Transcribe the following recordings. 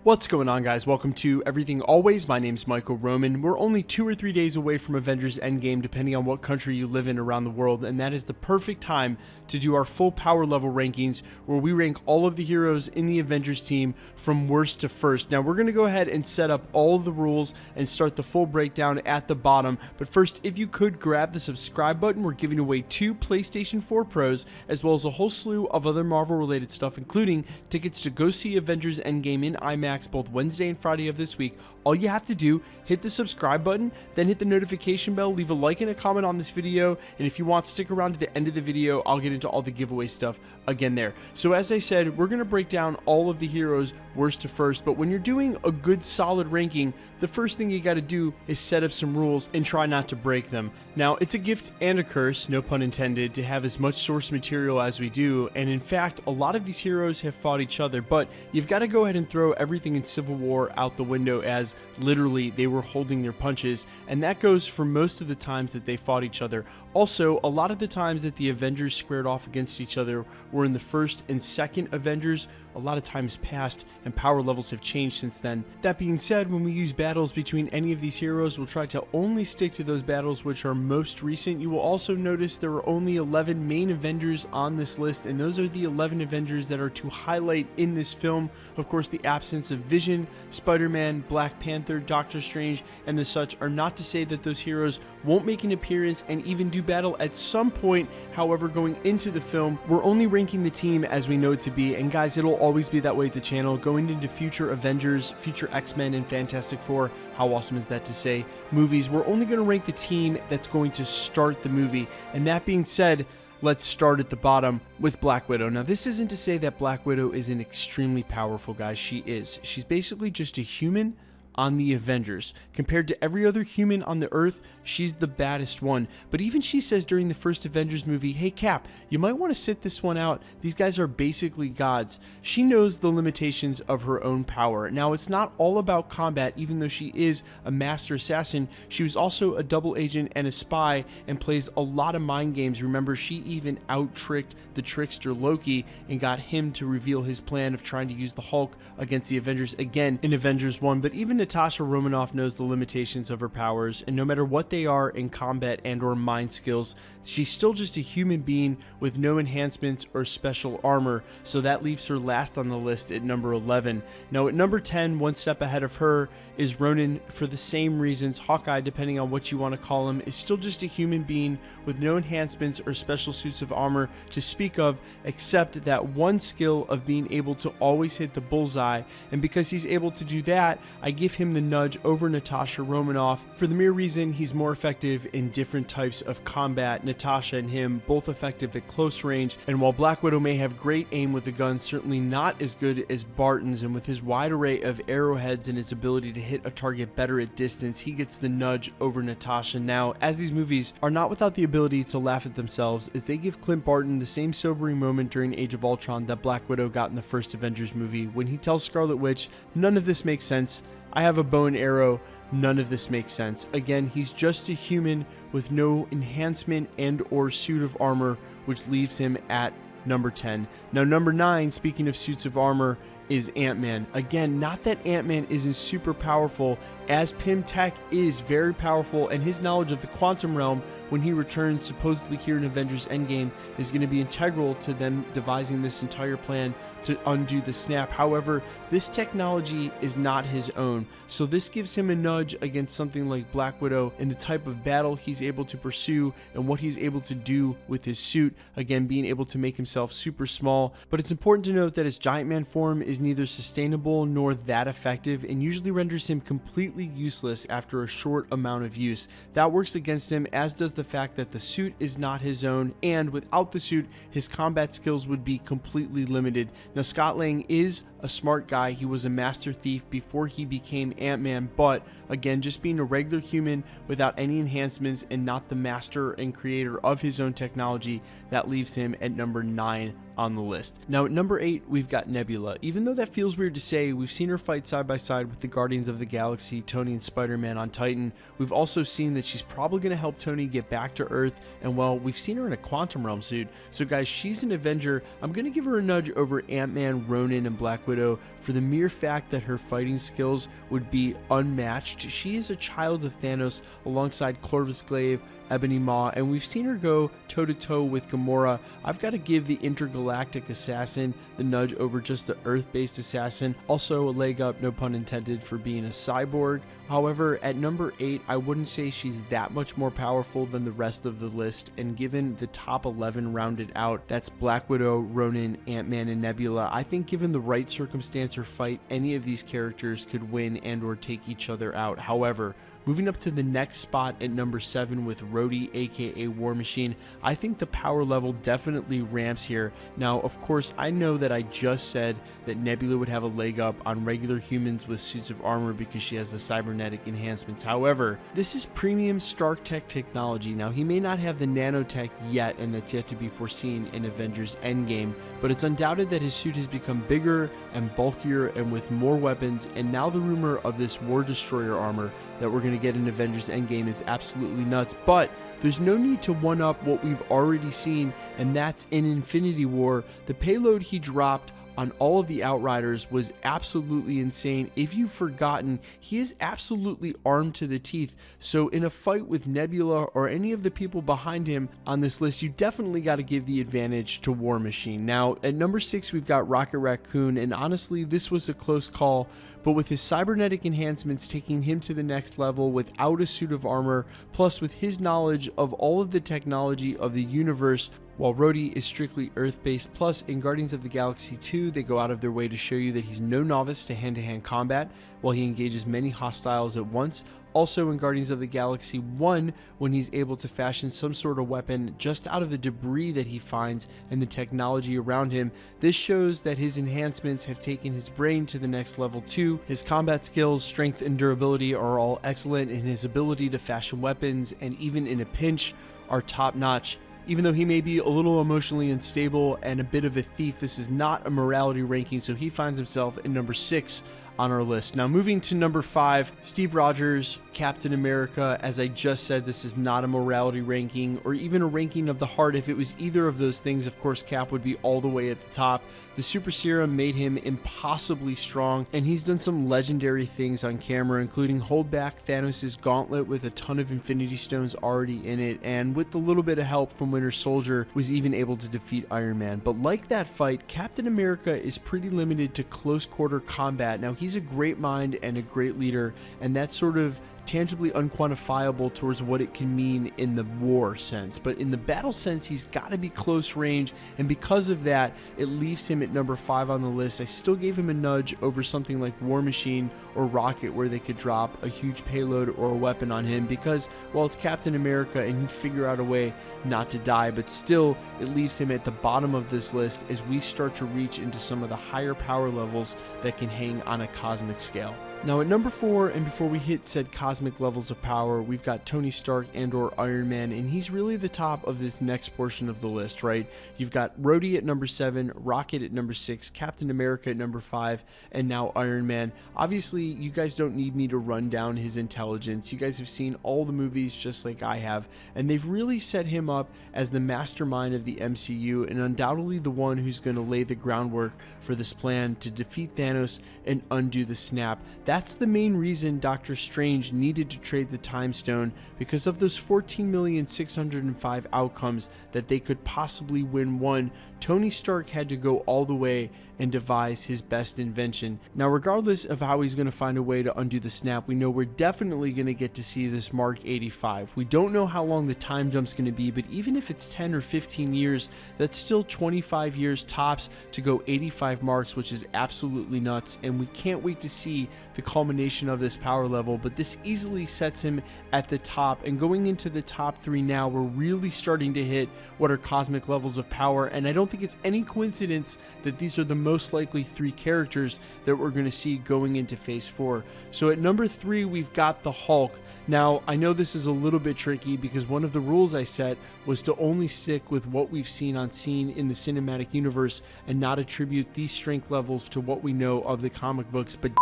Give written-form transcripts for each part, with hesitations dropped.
What's going on, guys? Welcome to Everything Always. My name's Michael Roman. We're only 2 or 3 days away from Avengers Endgame, depending on what country you live in around the world, and that is the perfect time to do our full power level rankings, where we rank all of the heroes in the Avengers team from worst to first. Now, we're going to go ahead and set up all of the rules and start the full breakdown at the bottom, but first, if you could grab the subscribe button, we're giving away 2 PlayStation 4 Pros, as well as a whole slew of other Marvel-related stuff, including tickets to go see Avengers Endgame in IMAX both Wednesday and Friday of this week. All you have to do, hit the subscribe button, then hit the notification bell, leave a like and a comment on this video, and if you want, stick around to the end of the video. I'll get into all the giveaway stuff again there. So as I said, we're going to break down all of the heroes worst to first, but when you're doing a good solid ranking, the first thing you got to do is set up some rules and try not to break them. Now, it's a gift and a curse, no pun intended, to have as much source material as we do, and in fact, a lot of these heroes have fought each other, but you've got to go ahead and throw everything in Civil War out the window, as literally they were holding their punches, and that goes for most of the times that they fought each other. Also, a lot of the times that the Avengers squared off against each other were in the first and second Avengers. A lot of times passed, and power levels have changed since then. That being said, when we use battles between any of these heroes, we'll try to only stick to those battles which are most recent. You will also notice there are only 11 main Avengers on this list, and those are the 11 Avengers that are to highlight in this film. Of course, the absence of Vision, Spider-Man, Black Panther, Doctor Strange, and the such are not to say that those heroes won't make an appearance and even do battle at some point. However, going into the film, we're only ranking the team as we know it to be, and guys, it'll always be that way at the channel. Going into future Avengers, future X-Men, and Fantastic Four, how awesome is that to say, movies, we're only going to rank the team that's going to start the movie. And that being said, let's start at the bottom with Black Widow. Now, this isn't to say that Black Widow isn't extremely powerful, guys. She is. She's basically just a human on the Avengers. Compared to every other human on the earth, she's the baddest one. But even she says during the first Avengers movie, hey Cap, you might want to sit this one out. These guys are basically gods. She knows the limitations of her own power. Now, it's not all about combat. Even though she is a master assassin, she was also a double agent and a spy, and plays a lot of mind games. Remember, she even out-tricked the trickster Loki and got him to reveal his plan of trying to use the Hulk against the Avengers again in Avengers 1. But even Natasha Romanoff knows the limitations of her powers, and no matter what they are in combat and or mind skills, she's still just a human being with no enhancements or special armor, so that leaves her last on the list at number 11. Now at number 10, one step ahead of her, is Ronan for the same reasons. Hawkeye, depending on what you want to call him, is still just a human being with no enhancements or special suits of armor to speak of, except that one skill of being able to always hit the bullseye, and because he's able to do that, I give him the nudge over Natasha Romanoff for the mere reason he's more effective in different types of combat. Natasha and him both effective at close range, and while Black Widow may have great aim with the gun, certainly not as good as Barton's, and with his wide array of arrowheads and his ability to hit a target better at distance, he gets the nudge over Natasha. Now, as these movies are not without the ability to laugh at themselves, as they give Clint Barton the same sobering moment during Age of Ultron that Black Widow got in the first Avengers movie, when he tells Scarlet Witch, none of this makes sense. I have a bow and arrow. None of this makes sense. Again, he's just a human with no enhancement and or suit of armor, which leaves him at number 10. Now, number 9, speaking of suits of armor, is Ant-Man. Again, not that Ant-Man isn't super powerful, as Pym Tech is very powerful, and his knowledge of the quantum realm when he returns supposedly here in Avengers Endgame is going to be integral to them devising this entire plan to undo the snap. However, this technology is not his own, so this gives him a nudge against something like Black Widow in the type of battle he's able to pursue and what he's able to do with his suit, again being able to make himself super small. But it's important to note that his Giant Man form is neither sustainable nor that effective, and usually renders him completely useless after a short amount of use. That works against him, as does the fact that the suit is not his own, and without the suit, his combat skills would be completely limited. Now, Scott Lang is a smart guy. He was a master thief before he became Ant-Man, but again, just being a regular human without any enhancements and not the master and creator of his own technology, that leaves him at number 9 on the list. Now at number 8, we've got Nebula. Even though that feels weird to say, we've seen her fight side by side with the Guardians of the Galaxy, Tony and Spider-Man on Titan. We've also seen that she's probably going to help Tony get back to Earth, and well, we've seen her in a quantum realm suit. So guys, she's an Avenger. I'm going to give her a nudge over Ant-Man, Ronin, and Black Widow for the mere fact that her fighting skills would be unmatched. She is a child of Thanos alongside Corvus Glaive, Ebony Maw, and we've seen her go toe-to-toe with Gamora. I've got to give the intergalactic assassin the nudge over just the Earth-based assassin. Also a leg up, no pun intended, for being a cyborg. However, at number 8, I wouldn't say she's that much more powerful than the rest of the list, and given the top 11 rounded out, that's Black Widow, Ronin, Ant-Man, and Nebula, I think given the right circumstance or fight, any of these characters could win and or take each other out. However, moving up to the next spot at number 7 with Rhodey, aka War Machine, I think the power level definitely ramps here. Now, of course, I know that I just said that Nebula would have a leg up on regular humans with suits of armor because she has the cybernetic enhancements. However, this is premium Stark Tech technology. Now, he may not have the nanotech yet, and that's yet to be foreseen in Avengers Endgame, but it's undoubted that his suit has become bigger and bulkier and with more weapons, and now the rumor of this War Destroyer armor that we're going to get in Avengers Endgame is absolutely nuts, but there's no need to one-up what we've already seen, and that's in Infinity War. The payload he dropped on all of the Outriders was absolutely insane. If you've forgotten, he is absolutely armed to the teeth. So in a fight with Nebula or any of the people behind him on this list, you definitely got to give the advantage to War Machine. Now, at number 6, we've got Rocket Raccoon, and honestly, this was a close call, but with his cybernetic enhancements taking him to the next level without a suit of armor, plus with his knowledge of all of the technology of the universe, while Rhodey is strictly Earth-based. Plus, in Guardians of the Galaxy 2, they go out of their way to show you that he's no novice to hand-to-hand combat, while he engages many hostiles at once. Also in Guardians of the Galaxy 1, when he's able to fashion some sort of weapon just out of the debris that he finds and the technology around him, this shows that his enhancements have taken his brain to the next level too. His combat skills, strength, and durability are all excellent, and his ability to fashion weapons, and even in a pinch, are top-notch. Even though he may be a little emotionally unstable and a bit of a thief, this is not a morality ranking, so he finds himself in number 6 on our list. Now moving to number 5, Steve Rogers, Captain America. As I just said, this is not a morality ranking or even a ranking of the heart. If it was either of those things, of course Cap would be all the way at the top. The super serum made him impossibly strong, and he's done some legendary things on camera, including hold back Thanos' gauntlet with a ton of Infinity Stones already in it, and with a little bit of help from Winter Soldier, was even able to defeat Iron Man. But like that fight, Captain America is pretty limited to close quarter combat. Now, he's a great mind and a great leader, and that's sort of tangibly unquantifiable towards what it can mean in the war sense, but in the battle sense, he's got to be close range, and because of that, it leaves him at number 5 on the list. I still gave him a nudge over something like War Machine or Rocket, where they could drop a huge payload or a weapon on him, because, well, it's Captain America and he'd figure out a way not to die, but still, it leaves him at the bottom of this list as we start to reach into some of the higher power levels that can hang on a cosmic scale. Now at number 4, and before we hit said cosmic levels of power, we've got Tony Stark and or Iron Man, and he's really the top of this next portion of the list, right? You've got Rhodey at number 7, Rocket at number 6, Captain America at number 5, and now Iron Man. Obviously, you guys don't need me to run down his intelligence. You guys have seen all the movies just like I have, and they've really set him up as the mastermind of the MCU, and undoubtedly the one who's going to lay the groundwork for this plan to defeat Thanos and undo the snap. That's the main reason Doctor Strange needed to trade the Time Stone, because of those 14,605 outcomes that they could possibly win one. Tony Stark had to go all the way and devise his best invention. Now, regardless of how he's going to find a way to undo the snap, we know we're definitely going to get to see this Mark 85. We don't know how long the time jump's going to be, but even if it's 10 or 15 years, that's still 25 years tops to go 85 marks, which is absolutely nuts, and we can't wait to see the culmination of this power level, but this easily sets him at the top. And going into the top 3 now, we're really starting to hit what are cosmic levels of power, and I don't think it's any coincidence that these are the most likely 3 characters that we're going to see going into phase 4. So at number 3, we've got the Hulk. Now, I know this is a little bit tricky because one of the rules I set was to only stick with what we've seen on scene in the cinematic universe and not attribute these strength levels to what we know of the comic books, but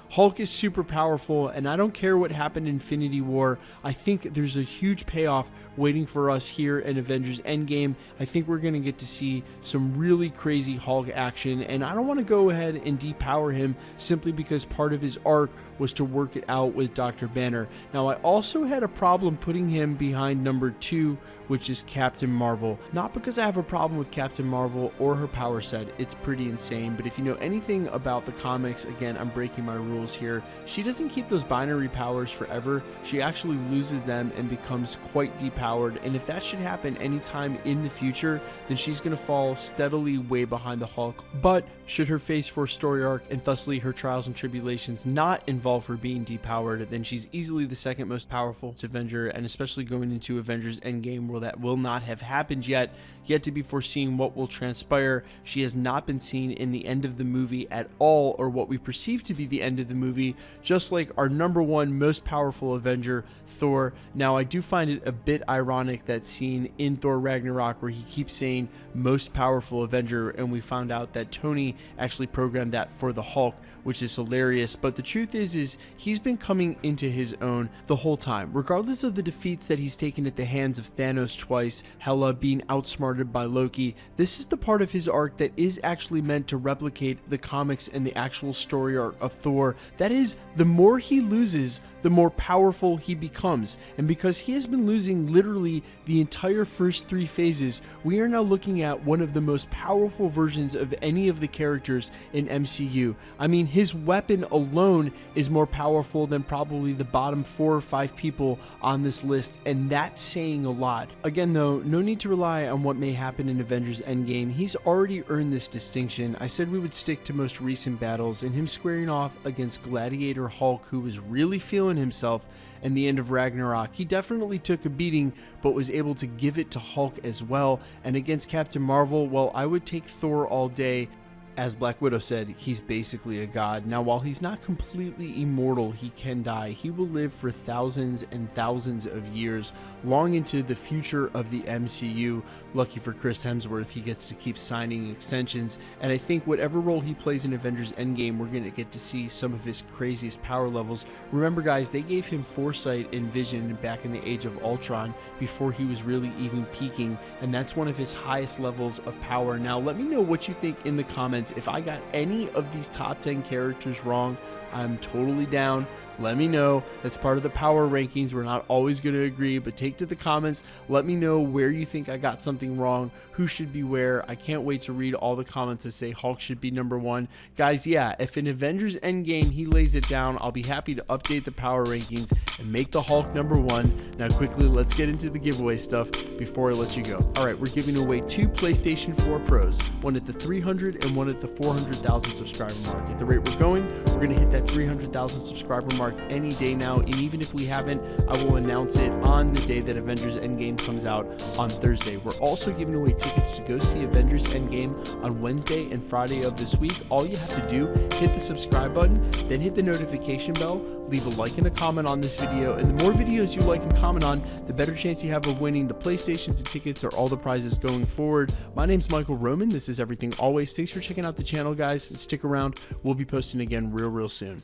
Hulk is super powerful, and I don't care what happened in Infinity War. I think there's a huge payoff waiting for us here in Avengers Endgame. I think we're going to get to see some really crazy Hulk action, and I don't want to go ahead and depower him simply because part of his arc was to work it out with Dr. Banner. Now, I also had a problem putting him behind number 2, which is Captain Marvel. Not because I have a problem with Captain Marvel or her power set, it's pretty insane, but if you know anything about the comics, again, I'm breaking my rules here, she doesn't keep those binary powers forever. She actually loses them and becomes quite depowered, and if that should happen anytime in the future, then she's going to fall steadily way behind the Hulk. But should her phase 4 story arc and thusly her trials and tribulations not involve her being depowered, then she's easily the second most powerful Avenger, and especially going into Avengers Endgame, where that will not have happened yet to be foreseen what will transpire. She has not been seen in the end of the movie at all, or what we perceive to be the end of the movie, just like our number 1 most powerful Avenger, Thor. Now, I do find it a bit ironic that scene in Thor Ragnarok where he keeps saying most powerful Avenger, and we found out that Tony actually programmed that for the Hulk, which is hilarious. But the truth is he's been coming into his own the whole time, regardless of the defeats that he's taken at the hands of Thanos twice, Hela being outsmarted by Loki. This is the part of his arc that is actually meant to replicate the comics and the actual story arc of Thor. That is, the more he loses, the more powerful he becomes. And because he has been losing literally the entire first 3 phases, we are now looking at one of the most powerful versions of any of the characters in MCU. I mean, his weapon alone is more powerful than probably the bottom 4 or 5 people on this list, and that's saying a lot. Again though, no need to rely on what may happen in Avengers Endgame. He's already earned this distinction. I said we would stick to most recent battles, and him squaring off against Gladiator Hulk, who was really feeling himself in the end of Ragnarok. He definitely took a beating, but was able to give it to Hulk as well. And against Captain Marvel, well, I would take Thor all day. As Black Widow said, he's basically a god. Now, while he's not completely immortal, he can die. He will live for thousands and thousands of years, long into the future of the MCU. Lucky for Chris Hemsworth, he gets to keep signing extensions. And I think whatever role he plays in Avengers Endgame, we're going to get to see some of his craziest power levels. Remember, guys, they gave him foresight and vision back in the Age of Ultron before he was really even peaking. And that's one of his highest levels of power. Now, let me know what you think in the comments. If I got any of these top 10 characters wrong, I'm totally down. Let me know. That's part of the power rankings. We're not always going to agree, but take to the comments. Let me know where you think I got something wrong, who should be where. I can't wait to read all the comments that say Hulk should be number 1. Guys, yeah, if in Avengers Endgame he lays it down, I'll be happy to update the power rankings and make the Hulk number 1. Now, quickly, let's get into the giveaway stuff before I let you go. All right, we're giving away 2 PlayStation 4 Pros, one at the 300 and one at the 400,000 subscriber mark. At the rate we're going to hit that 300,000 subscriber mark any day now, and even if we haven't, I will announce it on the day that Avengers Endgame comes out on Thursday. We're also giving away tickets to go see Avengers Endgame on Wednesday and Friday of this week. All you have to do, hit the subscribe button, then hit the notification bell, leave a like and a comment on this video, and the more videos you like and comment on, the better chance you have of winning the PlayStations and tickets or all the prizes going forward. My name's Michael Roman. This is Everything Always. Thanks for checking out the channel, guys, and stick around. We'll be posting again real soon.